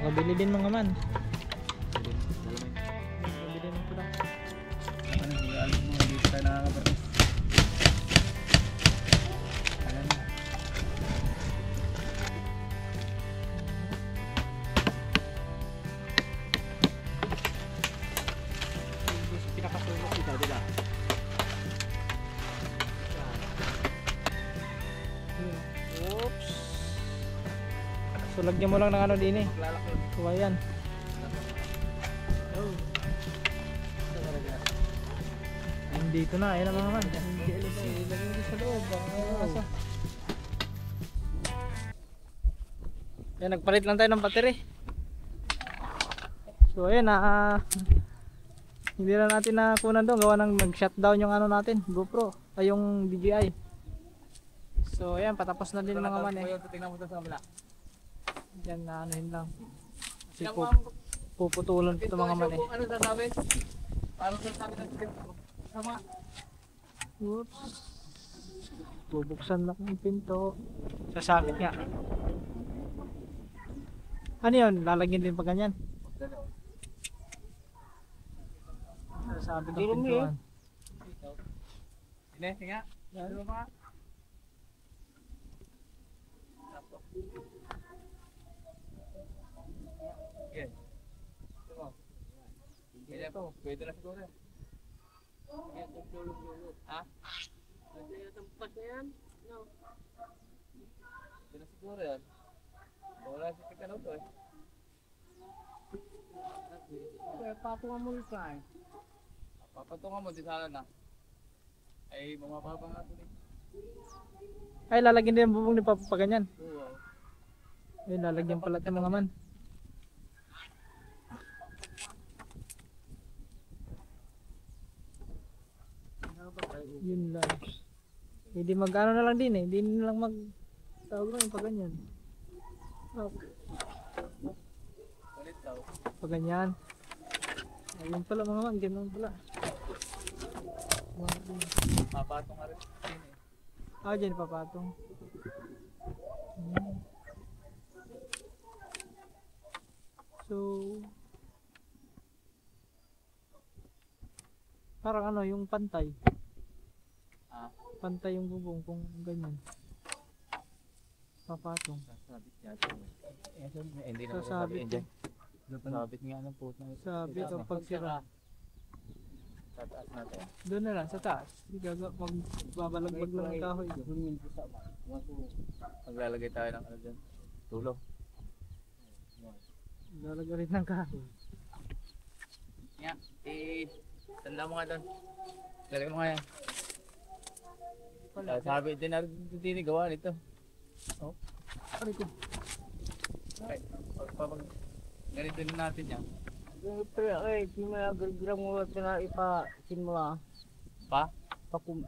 Pabili din mga man. Pabili din pala. Ano mo, dito tayo nakakabatis. Alam mo. Pinakatulog kita, di ba? Oops. So lagyan mo lang ng ano din eh. Kuwayan. Oh. Dito na, ayun na mga man. Lagyan mo sa loob. Yan, nagpalit lang tayo ng battery. So ayun hindi na natin nakunan doon. Gawa ng nag-shutdown yung ano natin, GoPro. Ay yung DJI. So ayan, patapos na din mga man eh. Tingnan mo ito sa kabila. Diyan na anuhin lang. Kasi puputulan ito mga man eh. Ano sasabi? Parang sasabi ng pinto. Sama. Oops. Bubuksan lang yung pinto. Sasakit nga. Ano yun? Lalagyan din pa ganyan? Sasabi ng pintuan. Hindi, tinga. Ano ba? Yan. Ito, pwede na siguro. Ha? Pwede na tampas na yan? No. Pwede na siguro yan. Wala si Tikano to eh. Kaya patungan mo ka eh. Papatungan mo, di sana na. Ay, bumababa nga ito eh. Ay, lalagyan din ang bubong ni Papa pa ganyan. Oo. Ay, lalagyan pala ito mga man. Yun lang. Hindi mag-ano na lang din eh. Hindi na lang tawag lang yung pag ganyan. Okay. Ulit daw. Pag ganyan. Ayun pala mga man. Ganun pala. Papatong nga rin din eh. Ah, dyan papatong. So parang ano yung pantay. Pantay yung bubong kung ganyan. Papatong. Sasabit yata. Hindi na Sasabit. Sasabit nga ng puto. Sabit o pagsira. Sa taas natin. Doon na lang sa taas. Hindi magbabalagbag lang ang kahoy. Maglalagay tayo ng ano dyan. Tulo. Lalagay rin ng kahoy. Nga. Tanda mo nga doon. Lalagay mo nga yan. Sabi din na rin gawa nito. Oh. Ano ito? Okay. Pag ganito din natin yan. Pero di mo na gagawin mo ito na ipasimula. Pa? Pakum.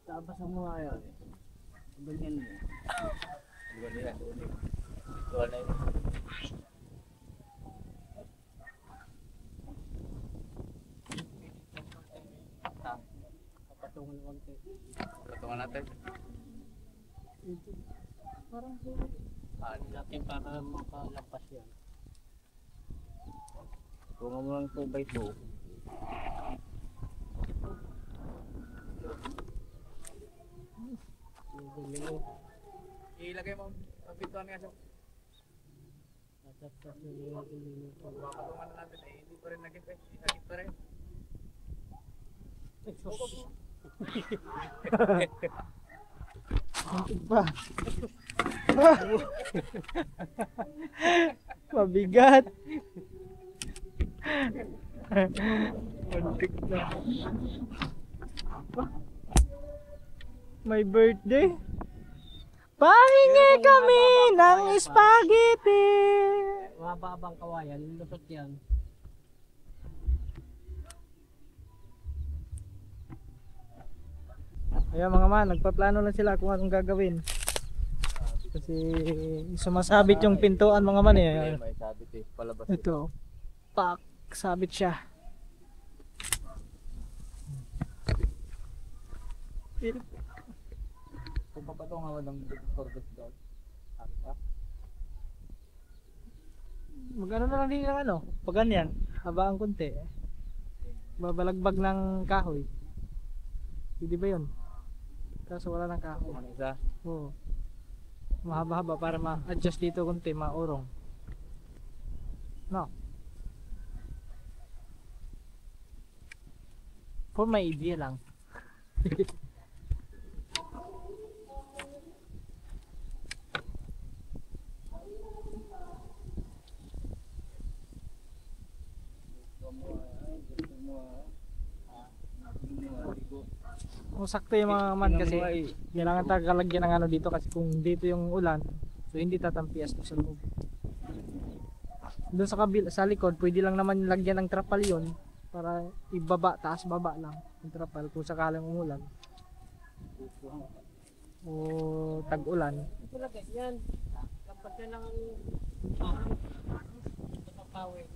Tapos ang mga yan. Ganyan mo. Diba nila? Diba na yun? Patungan naman ito. Patungan natin. Parang Natin para makalampas yan. Tungan mo lang 2x2. Ilagay mo ang pintuan nga siya. Tatapos yung mga gulino. Patungan na natin eh. Hindi pa rin naging pa. Naging pa rin. muntik pa. Mabigat. Muntik na. May birthday. Pahingi kami ng spaghetti. Mababang kawayan, lusot yan. Ayan mga man, nagpaplano lang sila kung anong gagawin. Kasi sumasabit yung pintuan mga man eh. May sabit eh. Palabas. Ito. Pak, sabit siya. Kung papatungan mo ng corvette doon. Sabi ka? Magano na lang din ng ano, pag ganyan, habaan konti. Babalagbag ng kahoy. Hindi ba yun? Kaso wala ng kahoy. Ano isa? Oo. Mahaba-haba para ma-adjust dito konti, maurong. No. For my idea lang. Kung sakto yung mga man kasi kailangan tagalagyan ng ano dito kasi kung dito yung ulan, so hindi tatampias to sa loob. Doon sa kabila, sa likod, pwede lang naman lagyan ng trapal yun para ibaba, taas baba lang yung trapal kung sakalang umulan o tag-ulan. Ito lang ganyan. Kapag ka ng kapawin.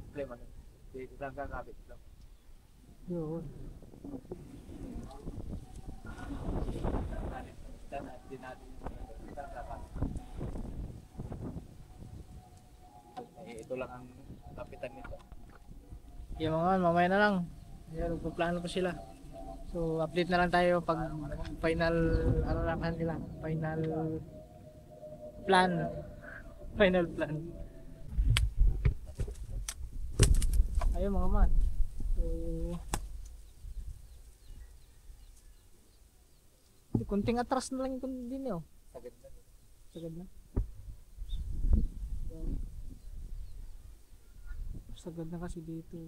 Problema na. Dito lang kakabit lang. Yun. Din natin ito lang ang kapitan nito. Yung mga mamaya na lang. Ayan, magpaplano pa sila. So, update na lang tayo pag final, ano na kanila, final plan. Final plan. Ayun mga man. So, kunting atras na lang yung din yun. Sagad na. Sagad na. Sagad na kasi dito.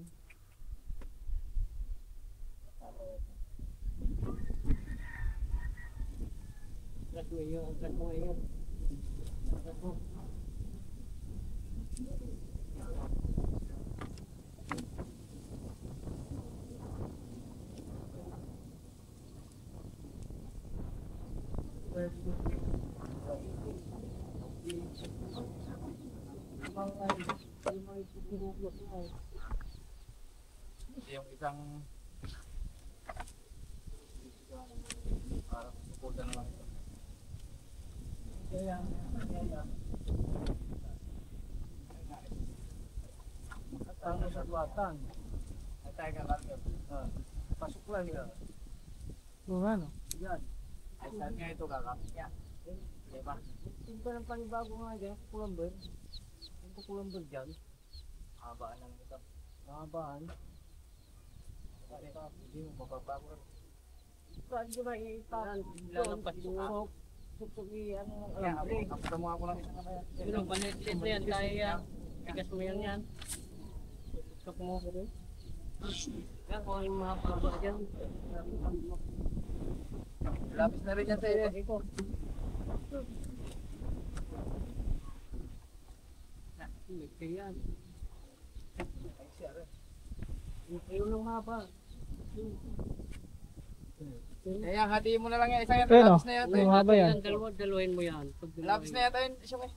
Agad mo yun. Agad mo yun. Agad mo. Yung isang parang sukutan naman ito. Ano sa buwatan? Ay tayo ka lang yun. Pasok lang yun. Oo nga no. Yan. Ay saan nga ito kakapit niya? Diba? Yung pa ng panibago nga dyan, kukulamber. Yung kukulamber dyan, Habaan lang ito. mahabaan. Hindi mo mababago. Saan di ba iitan? Lalabas yung Doon. Tutugi, ano, Kaya alambre. kapita mo ako lang isang ano yan. Pero panitlit na yan, kaya yan. Tigas mo yan yan. Tutok mo. Yan, kung yung mga paba dyan. Lapis na rin yan sa iyo. Ito. Ito yan. Ay siya rin. Ito ng mapa. Kaya hatiin mo na lang yan. Isang yan. Ayun, Lapis na yata. yung haba yan. Dalawain mo yan. Lapis na yata yun. Isang eh.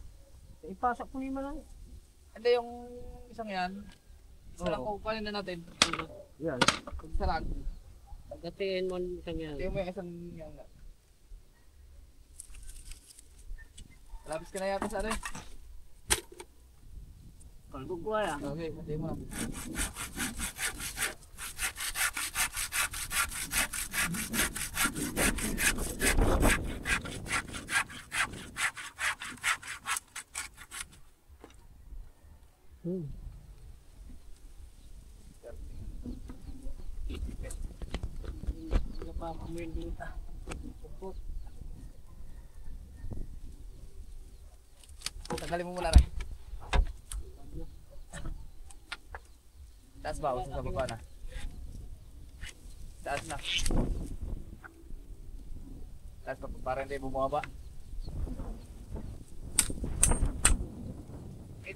Ipasok mo naman lang. Hindi yung isang yan. Isa lang Oo. kukupanin na natin. Yan. Isa lang. Pagdatingin mo isang yan. Hatiin mo yung isang yan. Lapis ka na yata sa ano eh. Kalbog ko yan. Okay, hatiin mo lang. Napapamuin dito. Pupot. Tanggalin mo muna rin. Taas ba? Usap sa baba na. Taas na. Taas pa para hindi bumaba.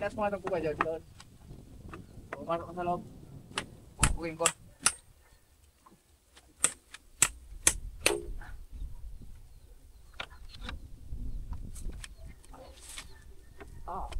Taas mo nga itong kuba dyan. Pumasok ka sa loob. Pupukin ko. Ah.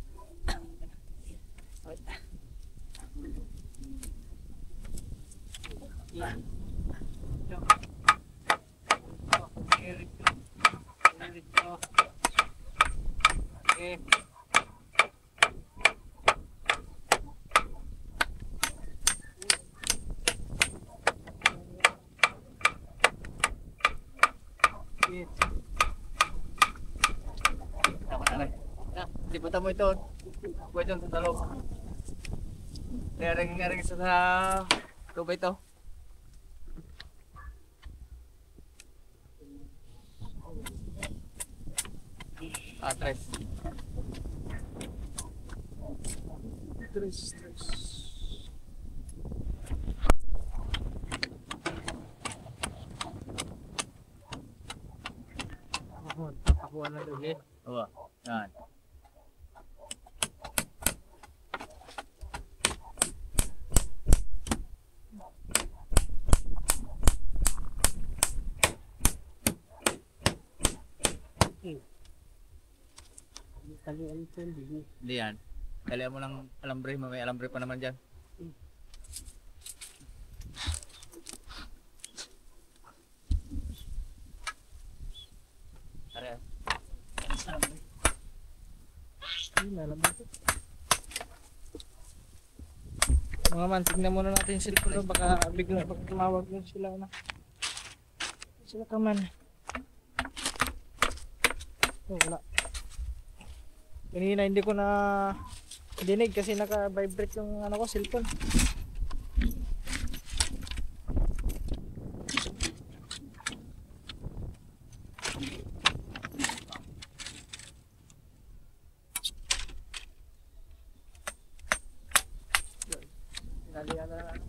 Pumunta mo ito. Pwede yung sa loob. Ngaring sa tubay ito. Tres. Tres. Papakuha na daw. Okay. Oo. Yan. Talian ito, hindi. Hindi yan. Kalian mo ng alambre. May alambre pa naman dyan. Are. Yun, alam mo ito. Mga man, tignan muna natin yung cellphone doon. Baka bigla pag tumawag yun sila na. Sila ka man. Oh, wala. Kanina hindi ko na dinig kasi naka-vibrate yung ano ko, cellphone. Tinalian na lang.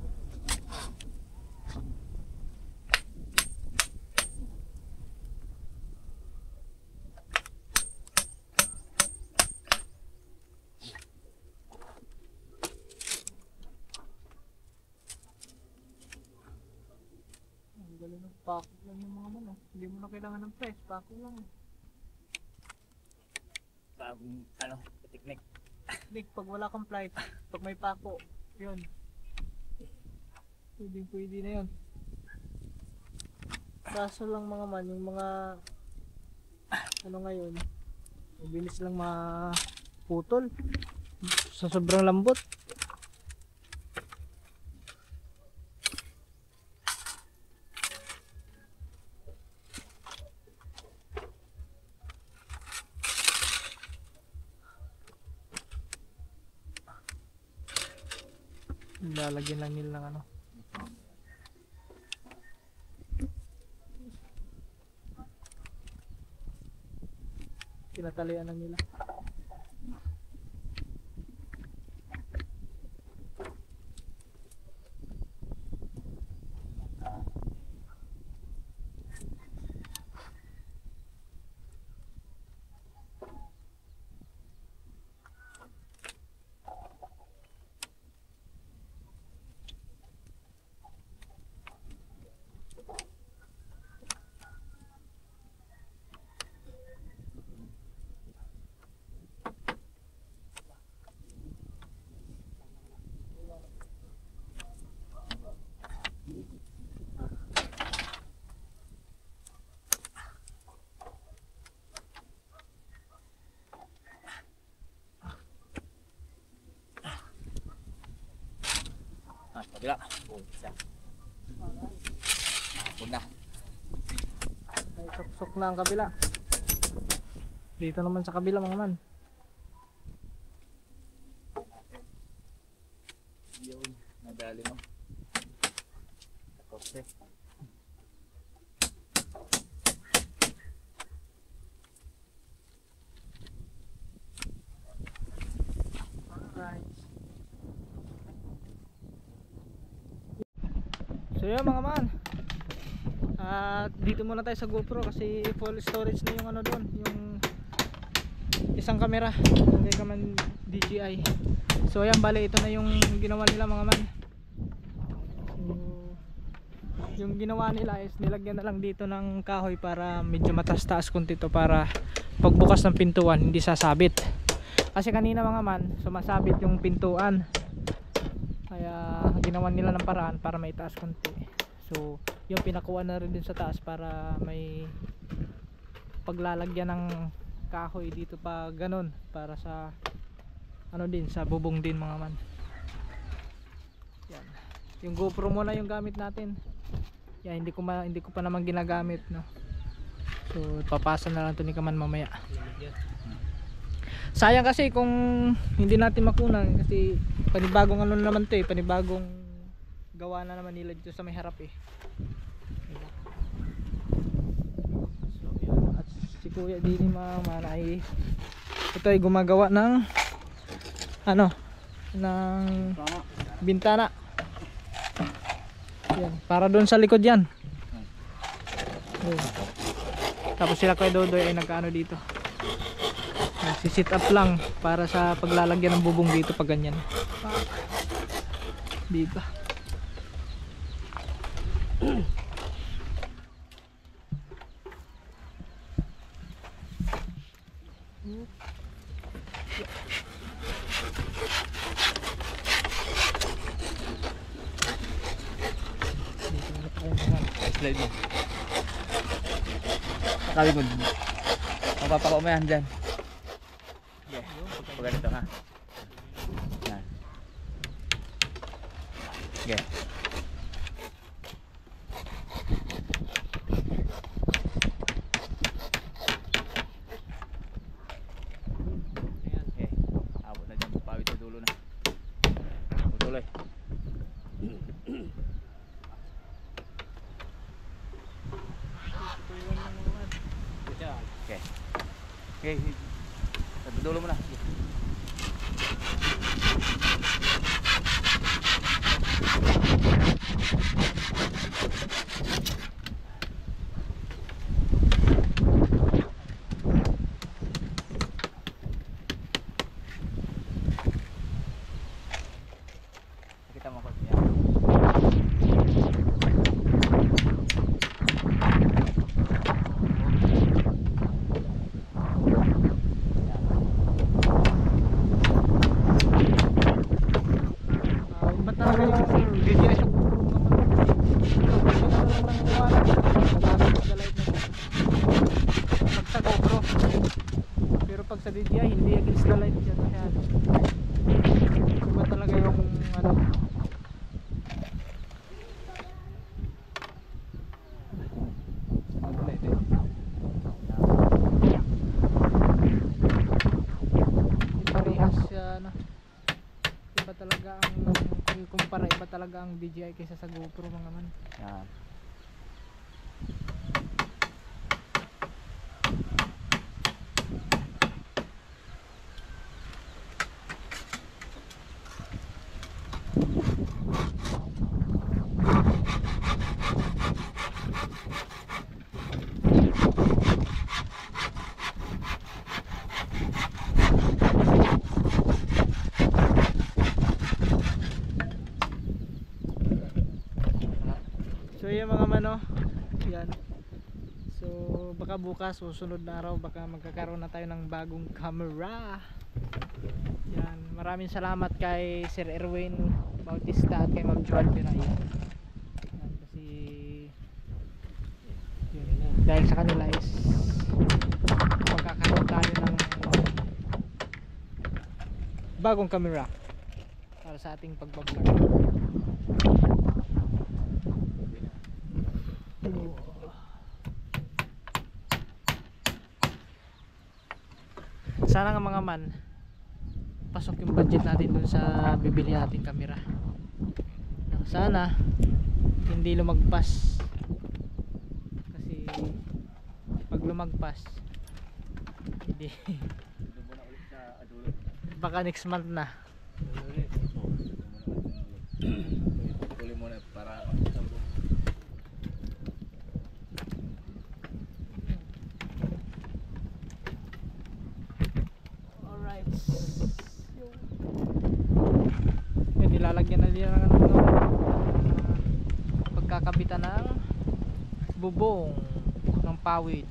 Ang galing ng pako lang yung mga man. Hindi mo na kailangan ng press, pako lang. Bagong ano, technique. Nick, pag wala kang flight, pag may pako, yun. Pwede na yun. Kaso lang mga man, yung mga ano ngayon, mabilis lang maputol sa sobrang lambot. Lalagyan lang nila ng ano. Tinatalian lang nila. Kabila. Oh, isa. Hapon na. Ay, sok na ang kabila. Dito naman sa kabila mga man. Yun. Nadali mo. Takot eh. Alright. So yun mga man. At dito muna tayo sa GoPro kasi full storage na yung ano doon, yung isang camera, yung Canon DJI. So ayan, bale ito na yung ginawa nila mga man. So, yung ginawa nila is nilagyan na lang dito ng kahoy para medyo mataas-taas kunti to para pagbukas ng pintuan hindi sasabit. Kasi kanina mga man, sumasabit yung pintuan. Kaya ginawa nila ng paraan para may taas konti. So yung pinakuha na rin din sa taas para may paglalagyan ng kahoy dito pa ganun, para sa ano din, sa bubong din mga man. Yan. Yung GoPro muna yung gamit natin. Yan, hindi ko pa naman ginagamit, no. So papasa na lang to ni Kaman mamaya. Sayang kasi kung hindi natin makunan kasi panibagong ano naman to eh, panibagong gawa na naman nila dito sa may harap eh. Diba? So yan, at si Kuya Dini Mama ay ito ay gumagawa ng ano, ng bintana. Yan, para doon sa likod yan. Yan. Tapos sila Kuya Dodoy ay nagkaano dito. Nagsisit up lang para sa paglalagyan ng bubong dito pag ganyan. Diba? Slide mo. Sabi ko, mapapako mo yan dyan. Okay. Pag ganito ha. Yan. Okay. Okay. Abot na dyan. Pawit sa dulo na. Tuloy. Okay. Okay. Sa dulo mo na. Kita mo ko. Pero pag sa DJI hindi against the light dyan. Ayan. Iba talaga yung ano. Parehas siya ano. Iba talaga ang kung kumpara, iba talaga ang DJI kaysa sa GoPro mga man. Yan. So yung mga mano, yan. So baka bukas, susunod na araw, baka magkakaroon na tayo ng bagong camera. Yan, maraming salamat kay Sir Erwin Bautista at kay Ma'am Joan Piray. Yan, kasi yun, dahil sa kanila is magkakaroon tayo ng bagong camera para sa ating pagbablog. Sana nga mga man pasok yung budget natin dun sa bibili nating camera. Sana hindi lumagpas, kasi pag lumagpas hindi baka next month na. Tuloy muna para alright. Yan, nilalagyan na nila ng ano, pagkakabitan ng bubong ng pawid.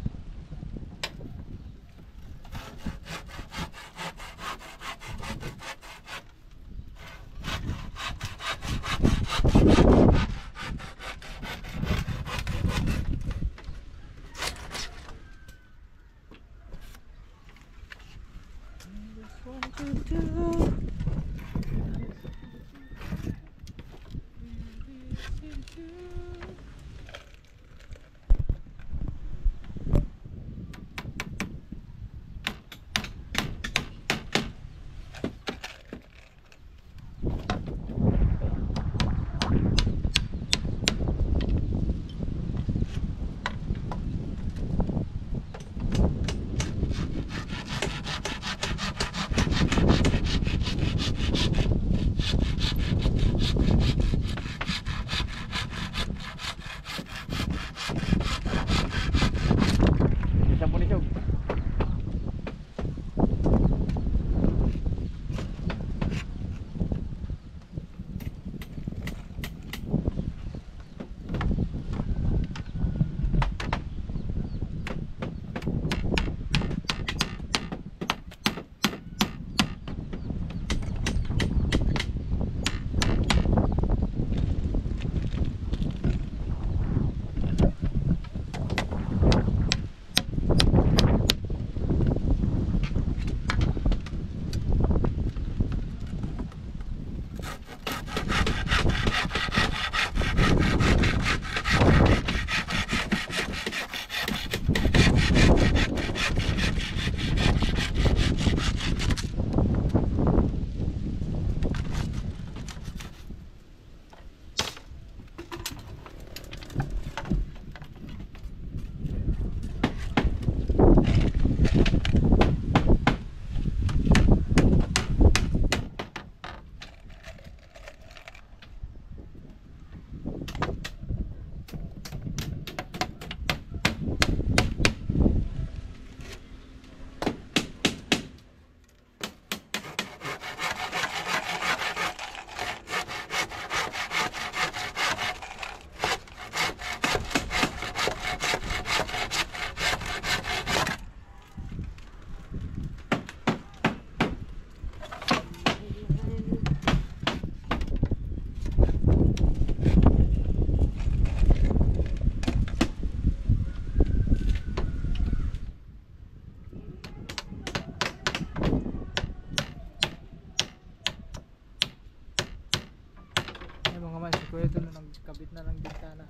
mga man, si Kuya doon nagkabit na ng bintana.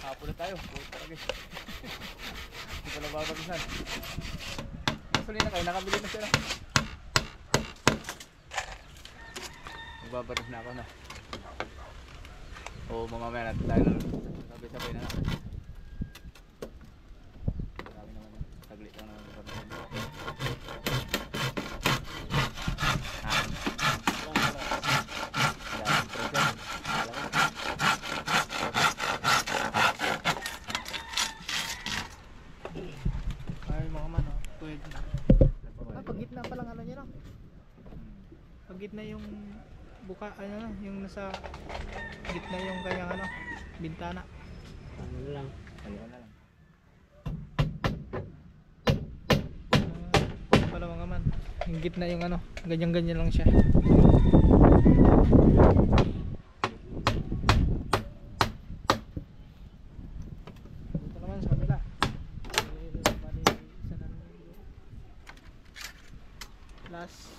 Hapon na tayo. Puta lagi. Hindi ko na babagisan. Masuli na kayo. Nakabili na sila. Magbabagas na ako na. O mamamaya natin tayo na. Sabay-sabay na lang. Marami naman yan. Saglit lang naman. Ay mga man, oh. Pwede na. Pag gitna pa lang ano niya, no? Pag gitna yung buka, ano na, yung nasa gitna yung kanyang ano, bintana. Ano lang. Ayun na lang. Pala mga man, yung gitna yung ano, ganyan-ganyan lang siya. Dito naman sa kabila. Last.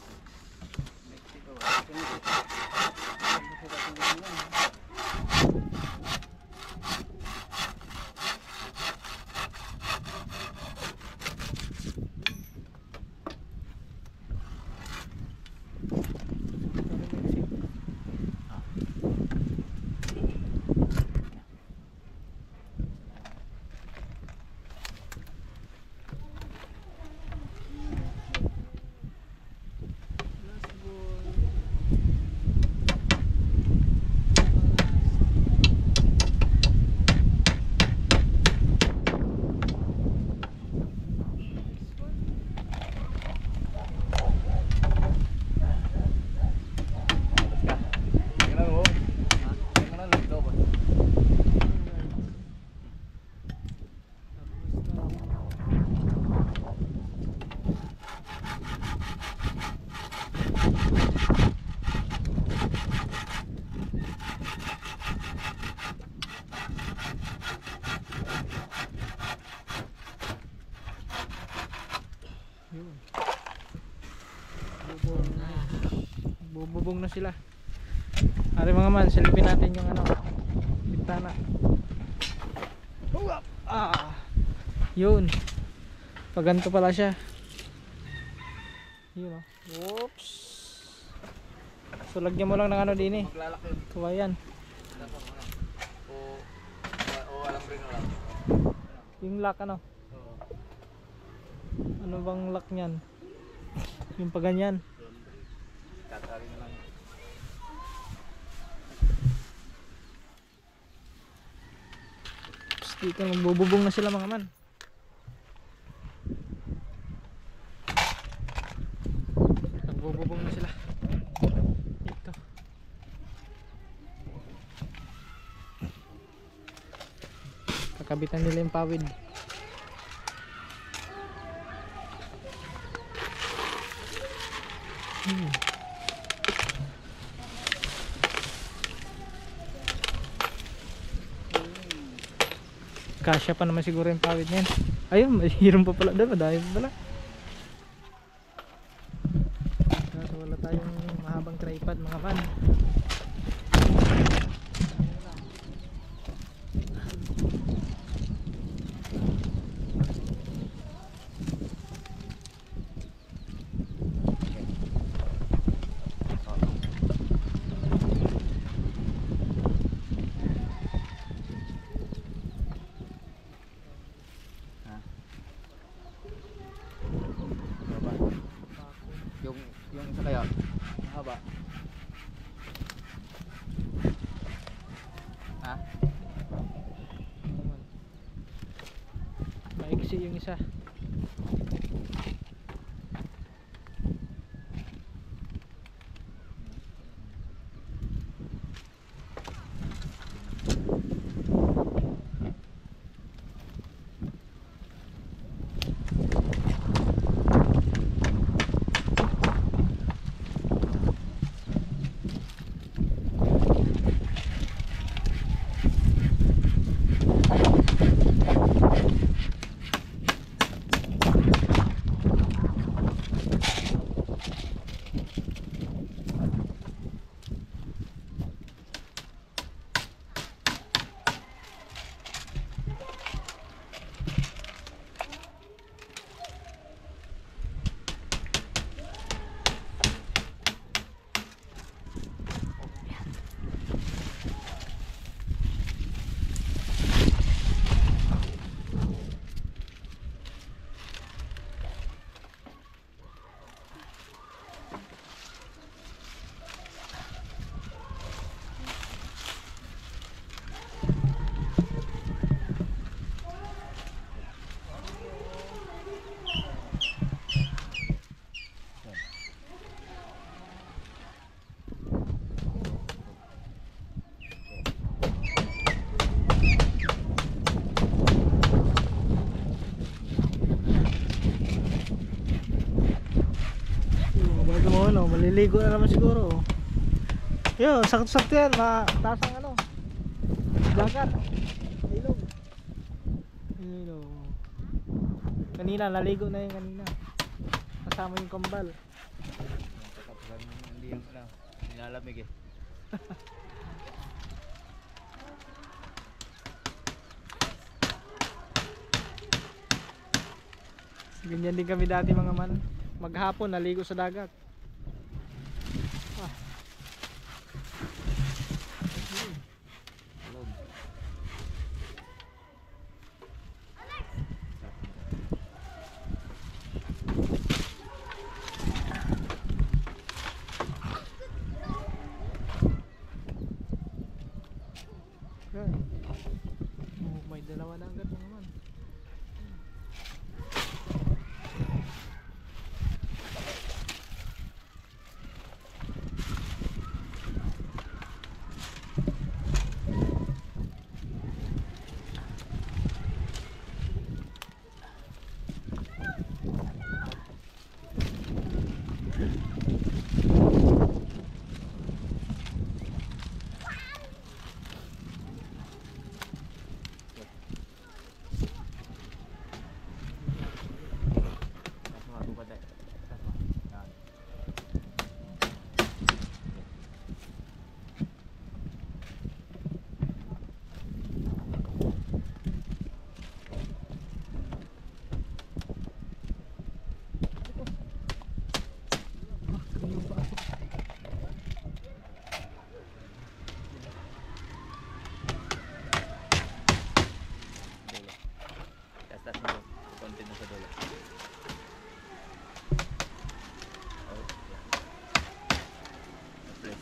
Yun. Bububong na sila. Ari mga man, silipin natin yung ano, bintana. Yun. Paganto pala siya. Yun, oh. Oops. So lagyan mo lang ng ano din eh. Maglalaki. Kawayan. O walang rin lang. Yung lock ano. Oo. Ano bang lock niyan? Yung paganyan. Tatali na lang. Tapos dito magbububong na sila mga man. Nagbububong na sila. Dito. Kakabitan nila yung pawid. Kasya pa naman siguro yung pawid niyan. Ayun, mayroon pa pala doon, madami pa pala. Kaso wala tayong mahabang tripod mga man. Yung isa kaya mahaba. Ha? Maiksi yung isa. maliligo na naman siguro. Yun, sakto-sakto yan. Mataas ang ano. Dagat. Ilog. Ilog. Kanina, naligo na yung kanina. Kasama yung kambal. Katapusan hindi yung nilalamig eh. Ganyan din kami dati mga man. Maghapon, naligo sa dagat. Yan. Oh, may dalawa na agad mga man. Tas mo, konti na sa dulo. Oh, yeah. Press.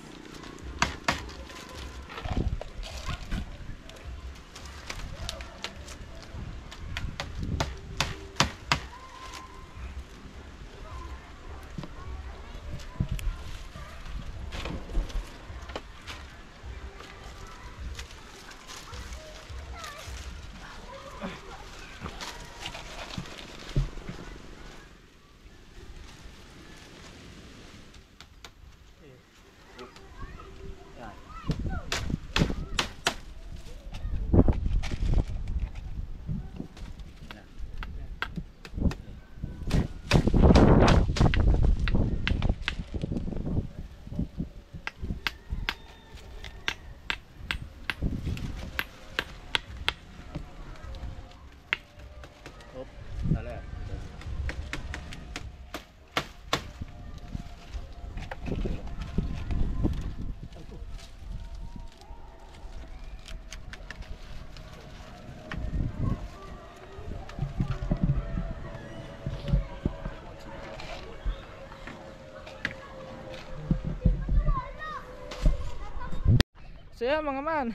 So yan mga man,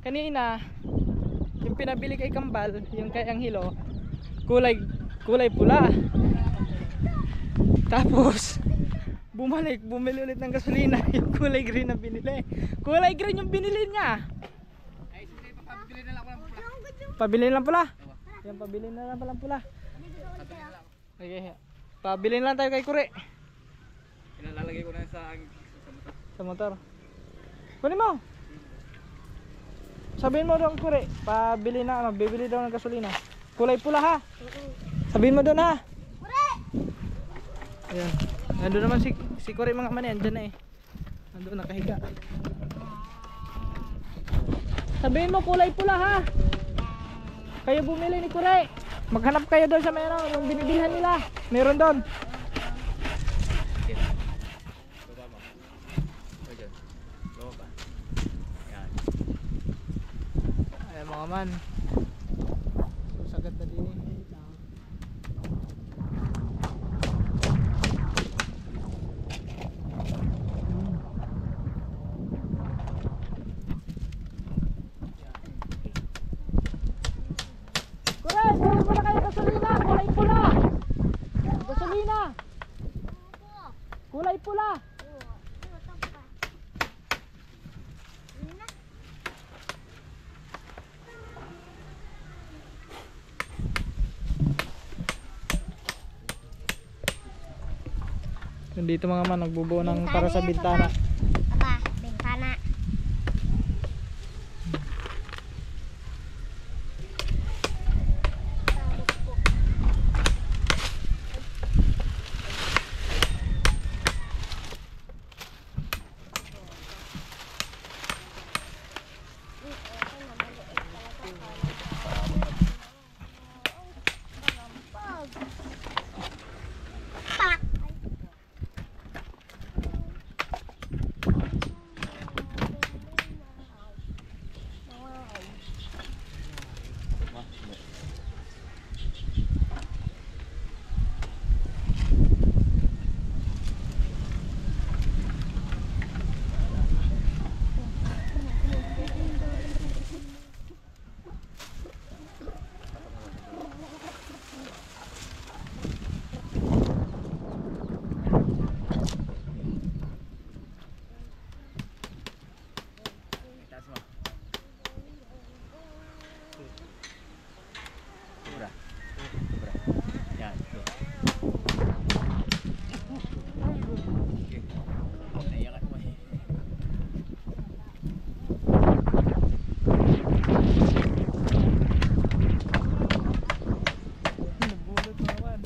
kanina yung pinabili kay Kambal, yung kay Anghelo, kulay pula. Tapos bumili ulit ng gasolina, yung kulay green na binili. Kulay green yung binili niya. Ay, sige, pabili na lang ako ng pula. Pabili lang pula. Yan, pabili na lang pala pula. Okay, pabili na lang tayo kay Kure. Ilalagay ko na sa motor. Sa motor. Kunin mo. Sabihin mo doon Kure, pabili na, bibili daw ng gasolina. Kulay pula ha. Sabihin mo doon ha. Kure. Ayan. Nandun naman si Kure mga man yan, dyan na eh. Nandun nakahiga. Sabihin mo kulay pula ha. Kayo bumili ni Kure. Maghanap kayo doon sa meron, yung binibilhan nila. Meron doon. Ayan mga man. So sagad na din eh. Kure, meron pala kayo gasolina, kulay pula. Gasolina. Kulay pula. Nandito mga man, nagbubuo ng para sa bintana. Aba, bintana. Pak! Nabulot mga man.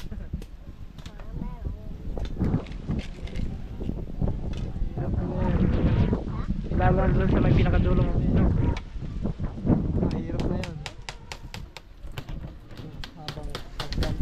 Lalo doon sa may pinakadulo mo. Mahirap na yun. Habang pagdal.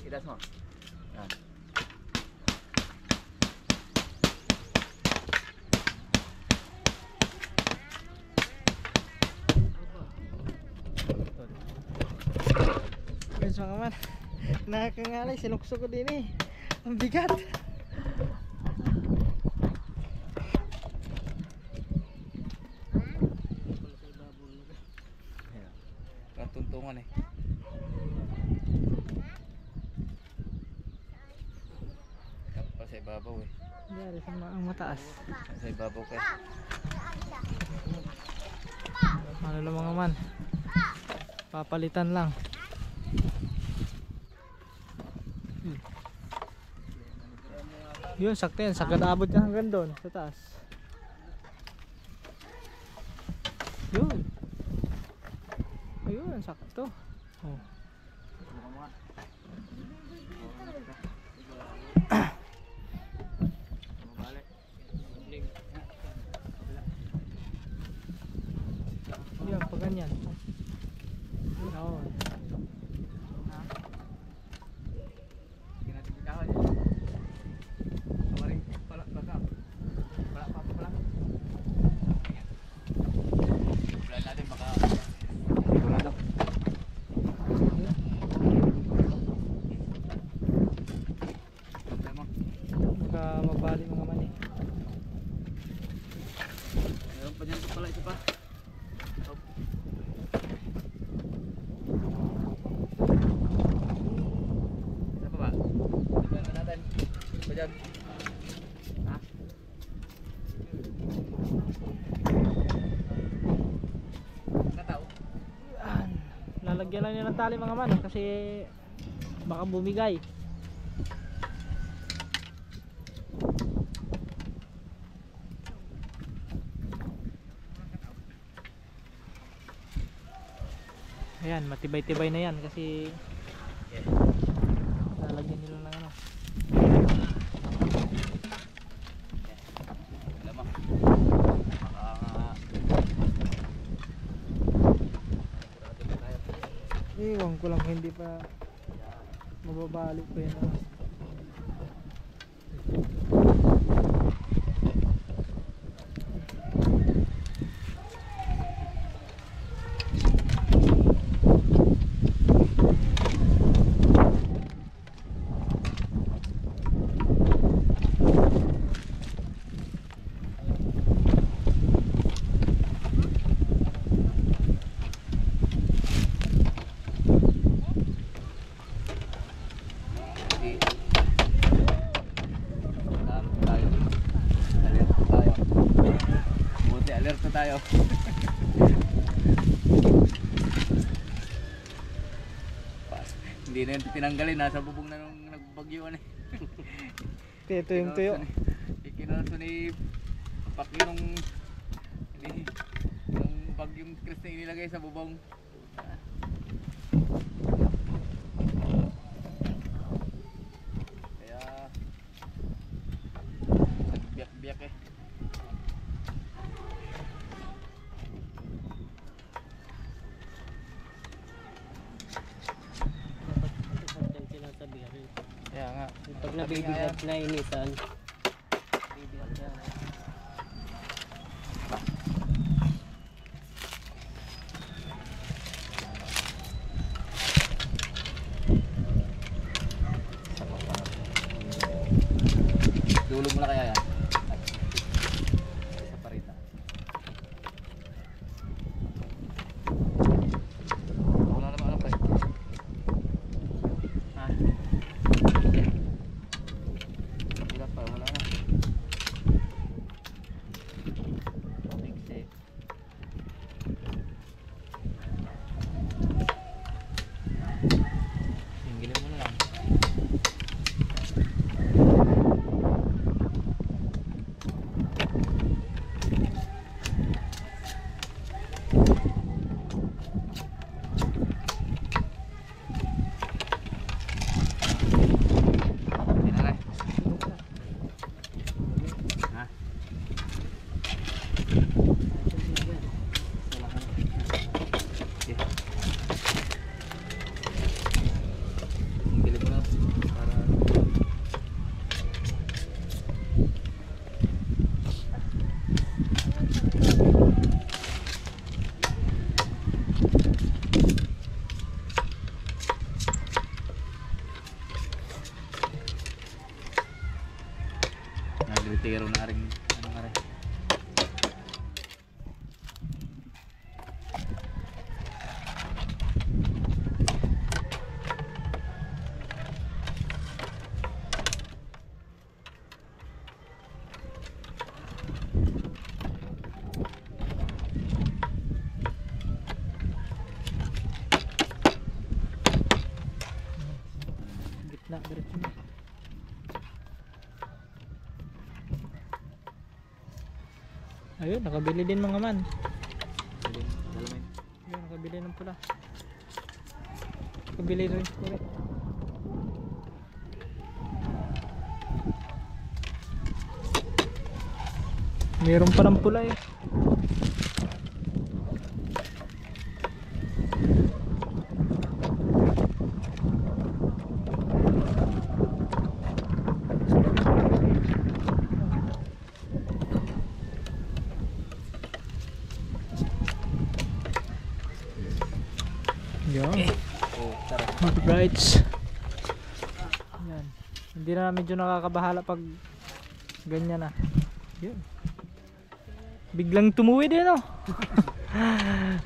Idas mo. Yan. Guys mga man, nakakangalay, sinukso ko din eh. Ang bigat. Ang tuntungan eh. Kapal sa ibabaw eh. Dari sa ang mataas. Sa ibabaw ka. Ano lang mga man, papalitan lang. Yun, sakto yan, sagad abot niya hanggang doon sa taas. Yun. Ayun, sakto. Oh. Yan, pag ganyan. Yun. Hindi natin ikaw yan. Kawaring pala baka. Pala pa pala. Bulan natin baka. Bulan daw. Baka mabali mga mani. Meron pa dyan pala isa pa. Isa pa ba? Tignan na natin. Pa dyan. Ha? Nataw. Yan. Lalagyan lang niya ng tali mga man kasi baka bumigay. Ayan, matibay-tibay na yan kasi lalagyan nila ng ano. Lamang. Iwan ko lang hindi pa mababalik ko yan. Ano. Alerto tayo. Hindi na yun tinanggalin, nasa bubong na nung nagbagyuan eh. Ito yung tuyo. Ikinonso ni Paki nung bagyong Chris na inilagay sa bubong. Kaya nagbiyak-biyak eh. Kaya nga, Pag nabibigat na initan, bibigat yan. dulog mo na kaya yan. Sa parita. Wala naman alam pa eh. Ha? Wala pa, wala na. Fix eh. Singgilin mo na lang. Tinalay. Ha? Okay. Singgilin mo na para nagritiro na rin ano nga rin. Gitna, diretso na. Ayun, nakabili din mga man. Pwede Nabili ng pula. Nabili rin si Kore. Meron pa ng pula eh. Yan. Brights. Yan. Hindi na medyo nakakabahala pag ganyan na. Yun. Biglang tumuwid eh no.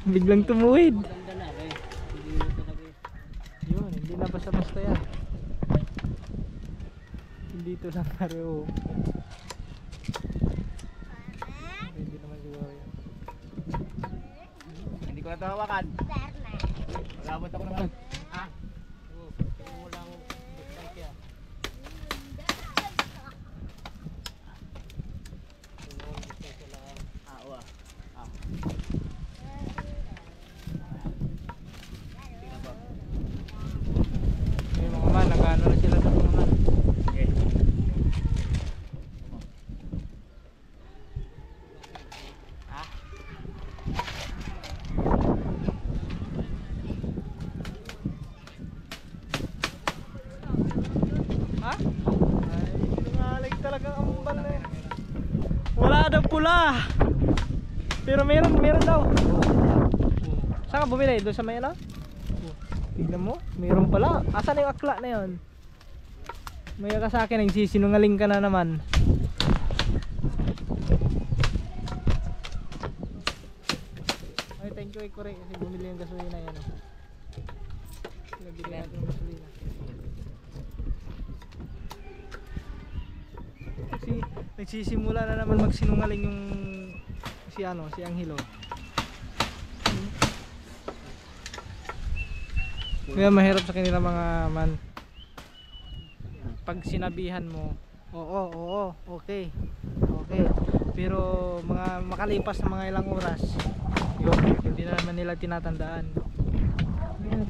Biglang tumuwid. Maganda na rin. Hindi na talaga Yun, hindi na basta-basta yan. Hindi ito lang paro. Hindi naman siguro yan. Hindi ko na ito hawakan. Malabot ako naman. Ah, mo lang bike yan. oo ah. Ah. Yung mga man, nag-ano na sila sa mga man. Okay. Ah. Ha? Ay, lumalag talaga ang ambal na yan. Wala daw pula. Pero meron daw. Saan ka bumili? Doon sa may ano? Tignan mo, meron pala. Asan yung akla na yun? Maya ka sa akin, nagsisinungaling ka na naman. Ay, thank you Kore kasi bumili yung gasolina yan. Nabili natin yung gasolina. Kasi nagsisimula na naman magsinungaling yung si Angelo. Kaya mahirap sa kanila mga man. Pag sinabihan mo, oo, okay. Pero mga makalipas na mga ilang oras, yun, hindi na naman nila tinatandaan.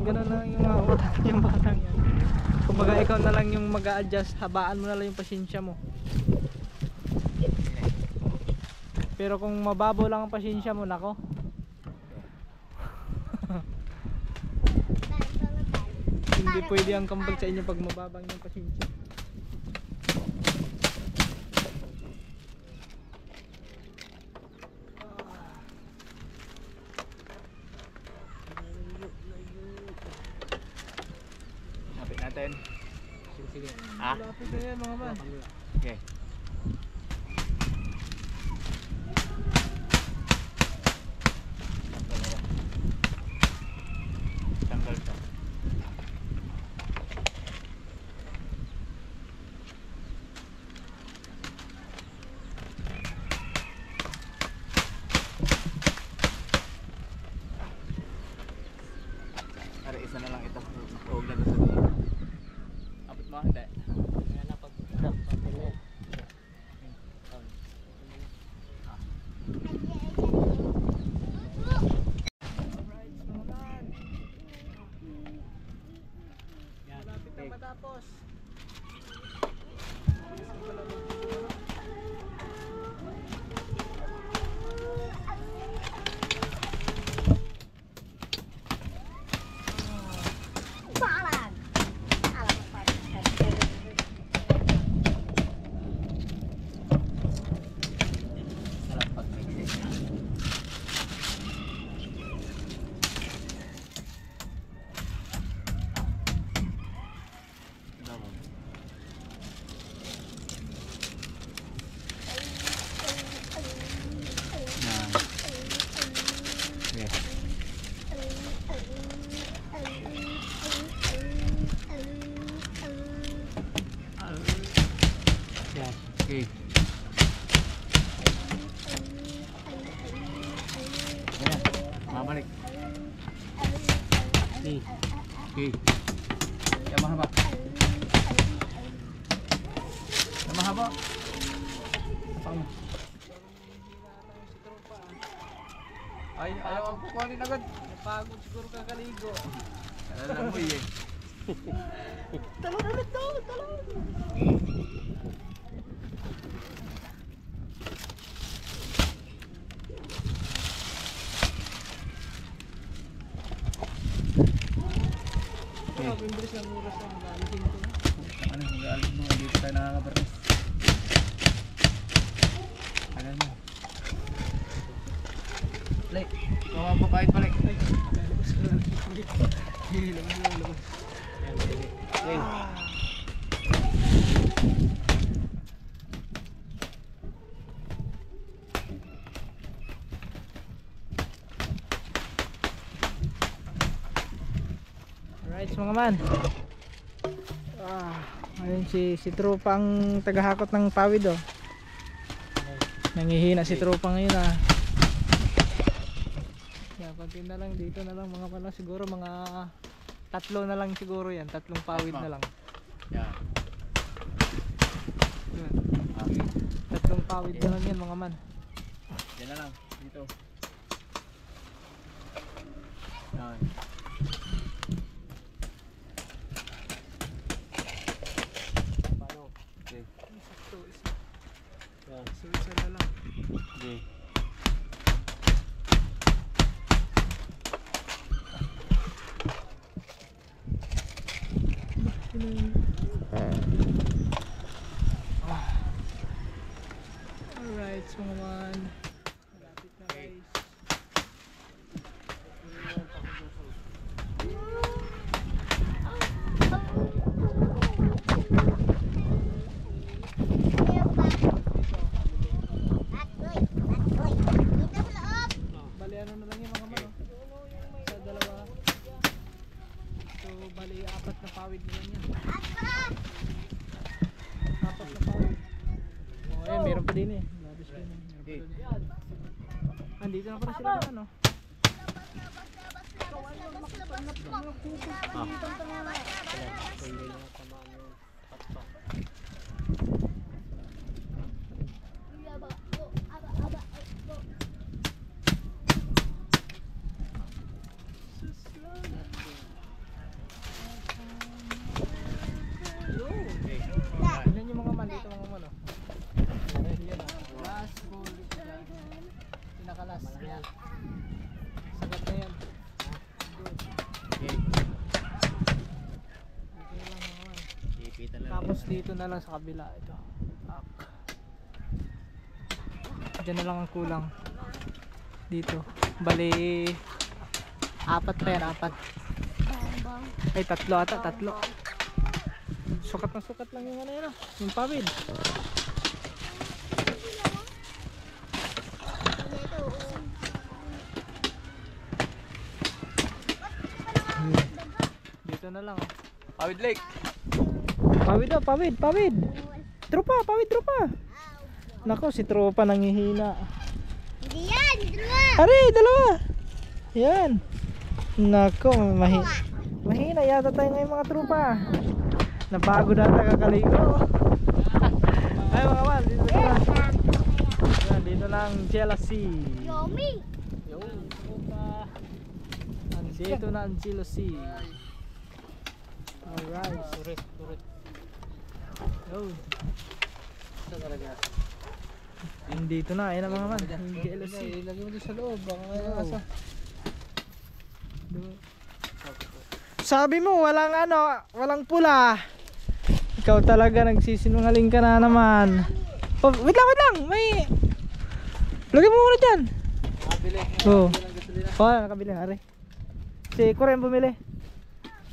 Ganun lang yung mga oras yung batang yan. Kumbaga ikaw na lang yung mag-a-adjust, habaan mo na lang yung pasensya mo. Pero kung mababaw lang ang pasensya mo, nako. Hindi pwede ang kambal sa inyo pag mababang yung pasensya. Lapit natin. Sige. Ah. Lapit na yan mga man. Okay. Tanggal to. Ara isa na lang ito. Huwag na gusto. Abot mo hindi. Kaya na pag-pamili. Malapit na matapos. Parang. Alam mo pa. Sarap pag mix eh. Okay. Ayan, mabalik. Okay. Okay. Yan mahaba. Yan mahaba. Apa mo? Ay, ayaw ang kukuhanin agad. Napagod siguro kakaligo. Alam mo eh. Talon ulit daw, talon. Grabe, ang bilis ng oras ang galitin ko. Ano, mag-aalis mo, dito tayo nakakabaris. Alam mo. Like, gawa po kahit balik. Lalabas ko lang. Labas. Alright mga man. Ayun si tropang tagahakot ng pawid oh. Nangihina si tropa ngayon ah. Yan, konti na lang dito na lang mga pala siguro mga 3 na lang siguro yan, 3 pawid na lang. Yan. Yun. 3 pawid na lang yan mga man. Yan na lang, dito. Yan. Paano? Okay. Sakto, isa. Yan. So isa na lang. Okay. Alright, so mga man. Malapit na guys. Bali ano na lang yung mga man oh. Sa dalawa. So bali 4 na pawid na lang yan. 4 na pawid. Oh, ayan, meron pa din eh. Labis din eh. Meron pa din. Andito na pala sila ng ano. Hindi na tamaan yung patpa. Tignan yung mga man dito mga man oh. Yan ah. Last goal. Pinakalas. Yan. Sagat na yan. Good. Okay. Dito na lang mga man. Ipitan lang. Tapos dito na lang sa kabila ito. Up. Diyan na lang ang kulang. Dito. Bali 4 pa yan, 4. Ay 3 ata, 3. Sukat na sukat lang yung ano yun ah. Yung pawid. Dito na lang oh. Pawid Lake. Pawid oh, pawid, pawid. Tropa, pawid, tropa. Nako, si tropa nangihina. Hindi yan, dalawa. Are, dalawa. Yan. Nako, mahina yata tayo ngayon mga tropa. Napagod ata kakaligo. Ay mga man, dito na lang. Yan, dito lang jealousy. Yomi. Yung tropa. Andito na ang jealousy. Alright. Turit. Oh. Saan talaga? Dito na, ayun na mga man. Yung jealousy. Ilagay mo doon sa loob. Baka kaya asa. Sabi mo walang ano, walang pula. Ikaw talaga nagsisinungaling ka na naman. Oh, wait lang. May lagay mo muna dyan. Nakabili. Oo. Ng gasolina. Oh, nakabili na, Ari. Si Kuren bumili.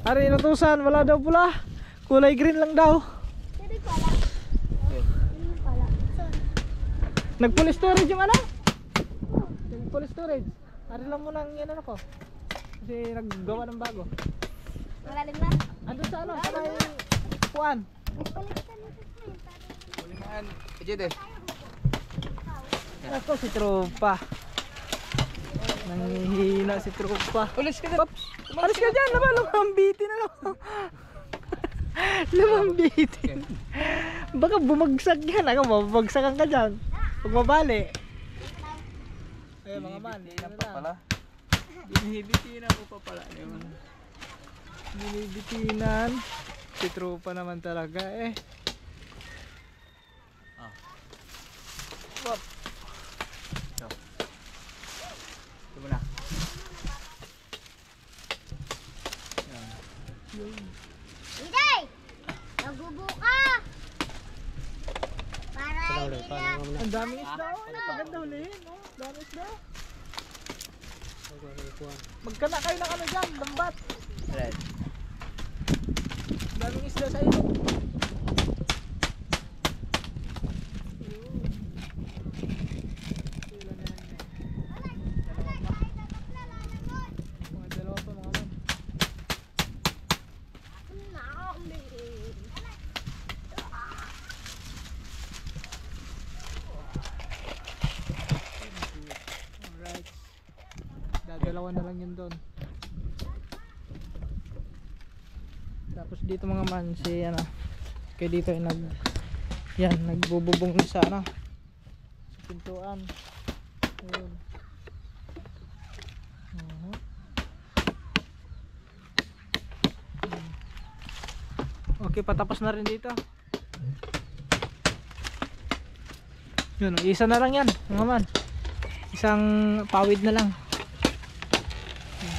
Ari, inutusan, wala daw pula. Kulay green lang daw. Hindi pala. Hindi pala. Nag-full storage yung ano? Nag-full storage. Ari lang muna ang yan ano ko. Kasi naggawa ng bago. Magaling na. Andun sa ano, sa may puan. Balikan mo sa screen. Ulihan. Ejede. Ako si Tropa. Nangihina si Tropa. Ulis ka na. Pops, alis ka dyan naman, lumambiti na naman. Lumambiti. Baka bumagsak yan, ako mababagsakan ka dyan. Pag mabali. Eh mga man, Binibitinan ano pa lang. pala. Binibitinan mo pa pala. Yun. Binibitinan. Si tropa naman talaga eh. Ah. Wap. Ito mo na. Hindi! Nagbubuka! Para hindi na... Ang daming isda oh. Maganda hulihin oh. Daming isda. Magkana kayo ng ano dyan, lambat. Red. Daming isda sa iyo. Mga dalawa pa mga man. Alright. Dadalawa na lang yun doon. Tapos dito mga man si ano. Kaya dito ay nagbububong sa ano. Sa pintuan. Ayun. Okay, patapos na rin dito. Yun, isa na lang yan, mga man. Isang pawid na lang.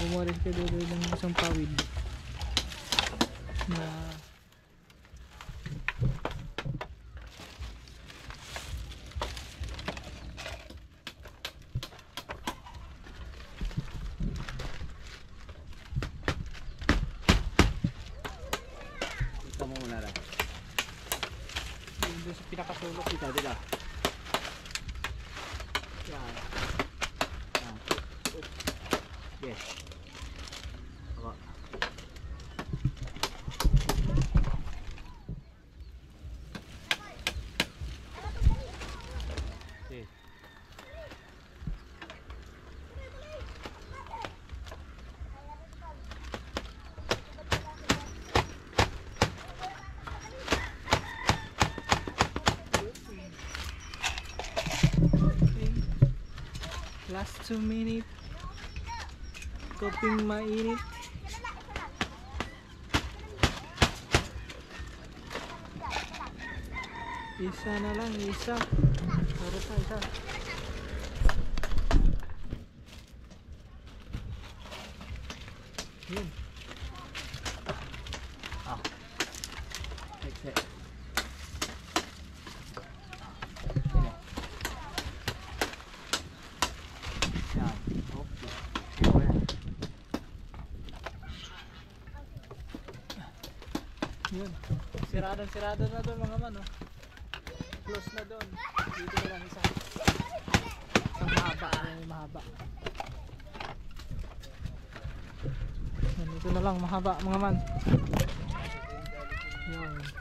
Bumulit ka doon ng isang pawid. Na Ito mo muna lang. yun doon sa pinakasulok. Dito, dito. Yan. Ah. Yes. Ako. Okay. Okay. Last 2 minutes. Koping mainit. Isa na lang, isa. Para pa isa. Yun. Ah. Exit. Sino? Yan. Okay. Ito yan. Yun. Sirado na doon mga man. Oh. Close na doon. Dito na lang isa. Isang mahaba. Yung mahaba. Yan, ito na lang mahaba mga man. Yun.